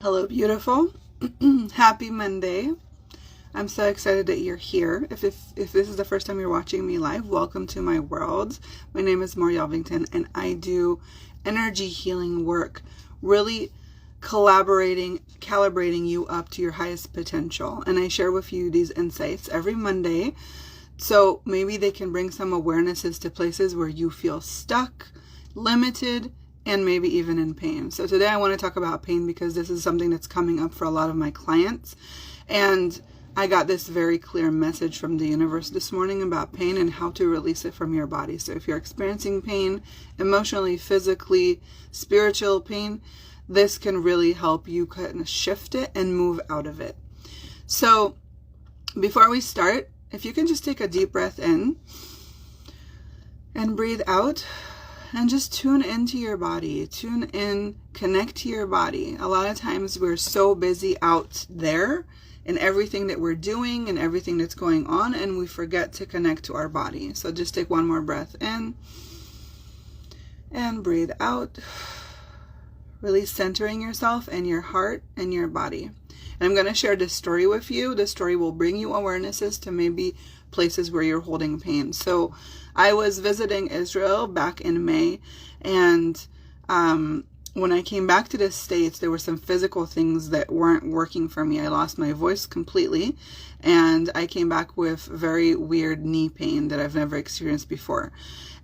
Hello, beautiful. Happy Monday. I'm so excited that you're here. If this is the first time you're watching me live, welcome to my world. My name is Maury Elvington, and I do energy healing work, really calibrating you up to your highest potential. And I share with you these insights every Monday, so maybe they can bring some awarenesses to places where you feel stuck, limited, and maybe even in pain. So today I want to talk about pain because this is something that's coming up for a lot of my clients. And I got this very clear message from the universe this morning about pain and how to release it from your body. So if you're experiencing pain, emotionally, physically, spiritual pain, this can really help you kind of shift it and move out of it. So before we start, if you can just take a deep breath in and breathe out. And just tune into your body, tune in, connect to your body. A lot of times we're so busy out there in everything that we're doing and everything that's going on, and we forget to connect to our body. So just take one more breath in and breathe out. Really centering yourself and your heart and your body. And I'm going to share this story with you. This story will bring you awarenesses to maybe places where you're holding pain. So I was visiting Israel back in May, and when I came back to the States, there were some physical things that weren't working for me. I lost my voice completely, and I came back with very weird knee pain that I've never experienced before.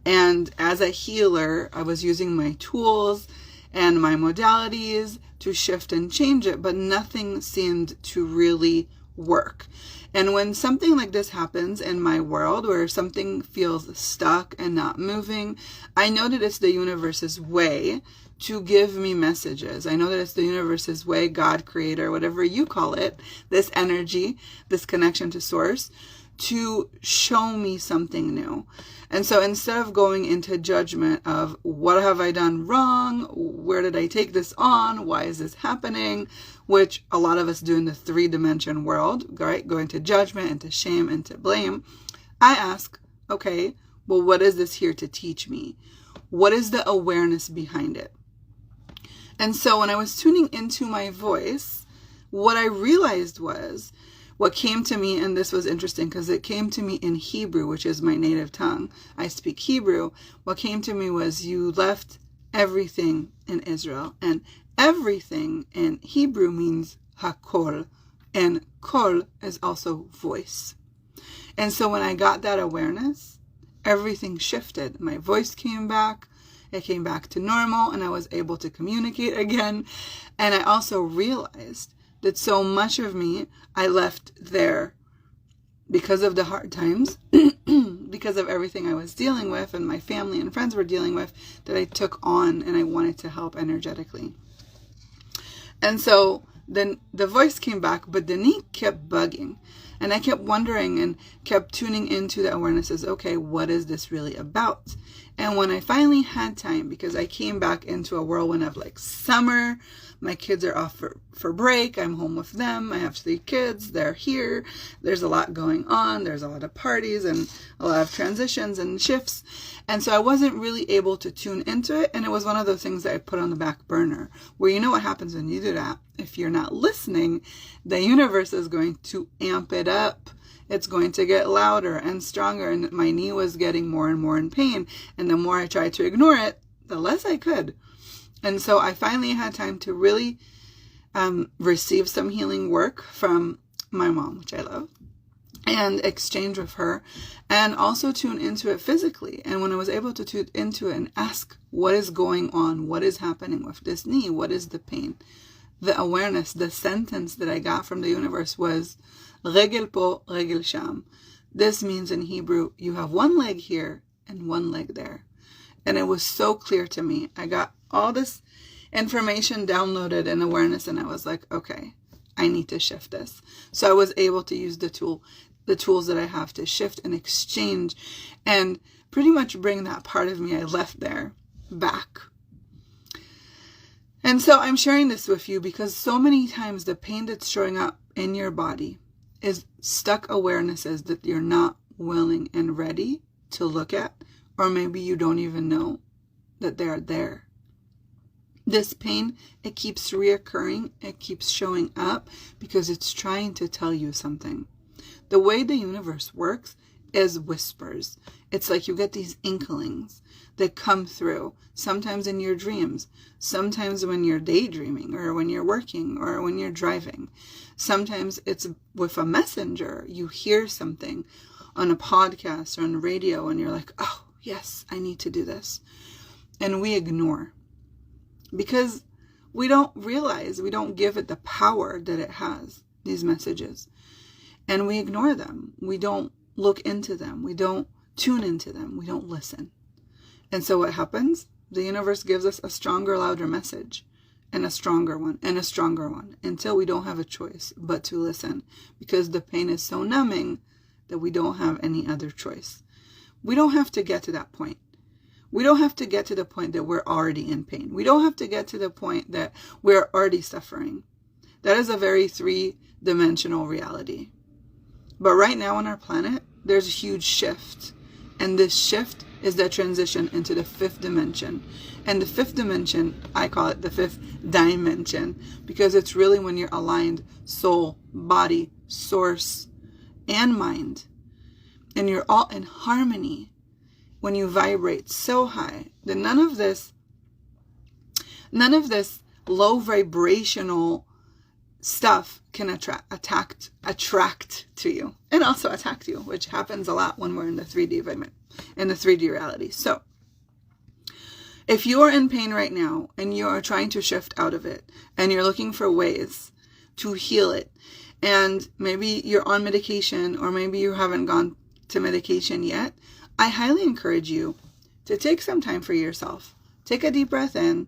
And as a healer, I was using my tools and my modalities to shift and change it, but nothing seemed to really work. And when something like this happens in my world, where something feels stuck and not moving, I know that it's the universe's way to give me messages. I know that it's the universe's way, God, creator, whatever you call it, this energy, this connection to source, to show me something new. And so instead of going into judgment of what have I done wrong, where did I take this on, why is this happening, which a lot of us do in the 3-dimension world, right? Go into judgment, into shame, into blame. I ask, okay, well, what is this here to teach me? What is the awareness behind it? And so when I was tuning into my voice, what I realized was, what came to me, and this was interesting because it came to me in Hebrew, which is my native tongue. I speak Hebrew. What came to me was, you left everything in Israel. And everything in Hebrew means hakol. And kol is also voice. And so when I got that awareness, everything shifted. My voice came back. It came back to normal, and I was able to communicate again. And I also realized that so much of me I left there because of the hard times, because of everything I was dealing with and my family and friends were dealing with, that I took on, and I wanted to help energetically. And so then the voice came back, but the knee kept bugging. And I kept wondering and kept tuning into the awarenesses. Okay, what is this really about? And when I finally had time, because I came back into a whirlwind of like summer, my kids are off for break. I'm home with them. I have 3 kids. They're here. There's a lot going on. There's a lot of parties and a lot of transitions and shifts. And so I wasn't really able to tune into it. And it was one of those things that I put on the back burner, where you know what happens when you do that? If you're not listening, the universe is going to amp it up. It's going to get louder and stronger. And my knee was getting more and more in pain. And the more I tried to ignore it, the less I could. And so I finally had time to really receive some healing work from my mom, which I love, and exchange with her, and also tune into it physically. And when I was able to tune into it and ask, what is going on? What is happening with this knee? What is the pain? The awareness, the sentence that I got from the universe was, regel po, regel sham. This means in Hebrew, you have one leg here and one leg there. And it was so clear to me. I got all this information downloaded in awareness, and I was like, okay, I need to shift this. So I was able to use the tools that I have to shift and exchange and pretty much bring that part of me I left there back. And so I'm sharing this with you because so many times the pain that's showing up in your body is stuck awarenesses that you're not willing and ready to look at, or maybe you don't even know that they're there. This pain, it keeps reoccurring, it keeps showing up because it's trying to tell you something. The way the universe works is whispers. It's like you get these inklings that come through, sometimes in your dreams, sometimes when you're daydreaming or when you're working or when you're driving. Sometimes it's with a messenger. You hear something on a podcast or on radio and you're like, oh, yes, I need to do this. And we ignore. Because we don't realize, we don't give it the power that it has, these messages. And we ignore them. We don't look into them. We don't tune into them. We don't listen. And so what happens? The universe gives us a stronger, louder message, and a stronger one, and a stronger one, until we don't have a choice but to listen, because the pain is so numbing that we don't have any other choice. We don't have to get to that point. We don't have to get to the point that we're already in pain. We don't have to get to the point that we're already suffering. That is a very three-dimensional reality. But right now on our planet, there's a huge shift. And this shift is the transition into the fifth dimension. And the fifth dimension, I call it the fifth dimension, because it's really when you're aligned soul, body, source, and mind. And you're all in harmony. When you vibrate so high that none of this low vibrational stuff can attract to you, and also attack you, which happens a lot when we're in the 3D in the 3D reality. So if you are in pain right now and you are trying to shift out of it and you're looking for ways to heal it, and maybe you're on medication or maybe you haven't gone to medication yet, I highly encourage you to take some time for yourself. Take a deep breath in,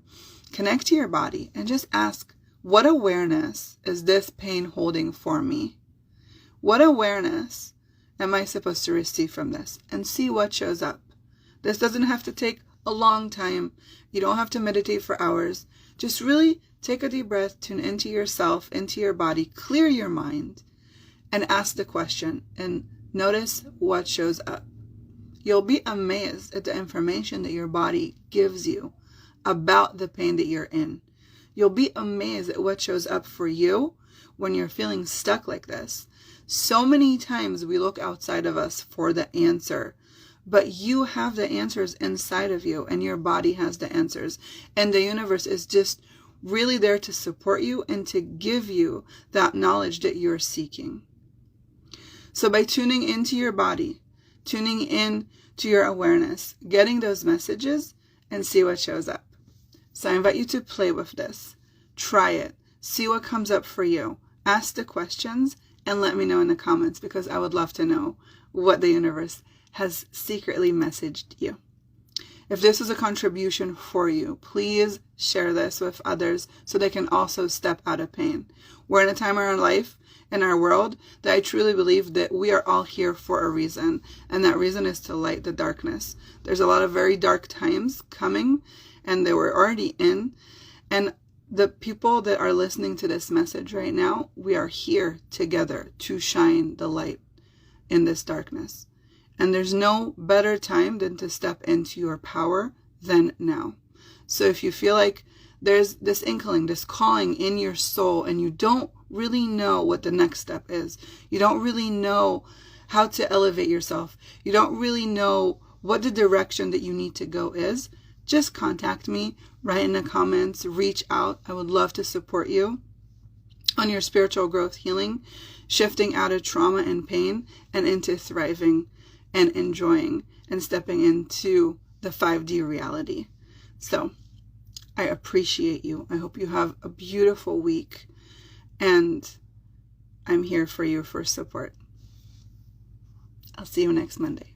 connect to your body, and just ask, what awareness is this pain holding for me? What awareness am I supposed to receive from this? And see what shows up. This doesn't have to take a long time. You don't have to meditate for hours. Just really take a deep breath, tune into yourself, into your body, clear your mind, and ask the question, and notice what shows up. You'll be amazed at the information that your body gives you about the pain that you're in. You'll be amazed at what shows up for you when you're feeling stuck like this. So many times we look outside of us for the answer, but you have the answers inside of you, and your body has the answers. And the universe is just really there to support you and to give you that knowledge that you're seeking. So by tuning into your body, tuning in to your awareness, getting those messages, and see what shows up. So I invite you to play with this. Try it. See what comes up for you. Ask the questions and let me know in the comments, because I would love to know what the universe has secretly messaged you. If this is a contribution for you, please share this with others so they can also step out of pain. We're in a time in our life, in our world, that I truly believe that we are all here for a reason, and that reason is to light the darkness. There's a lot of very dark times coming, and that we're already in, and the people that are listening to this message right now, we are here together to shine the light in this darkness. And there's no better time than to step into your power than now. So if you feel like there's this inkling, this calling in your soul, and you don't really know what the next step is, you don't really know how to elevate yourself, you don't really know what the direction that you need to go is, just contact me, write in the comments, reach out. I would love to support you on your spiritual growth, healing, shifting out of trauma and pain and into thriving and enjoying and stepping into the 5D reality. So I appreciate you. I hope you have a beautiful week, and I'm here for you for support. I'll see you next Monday.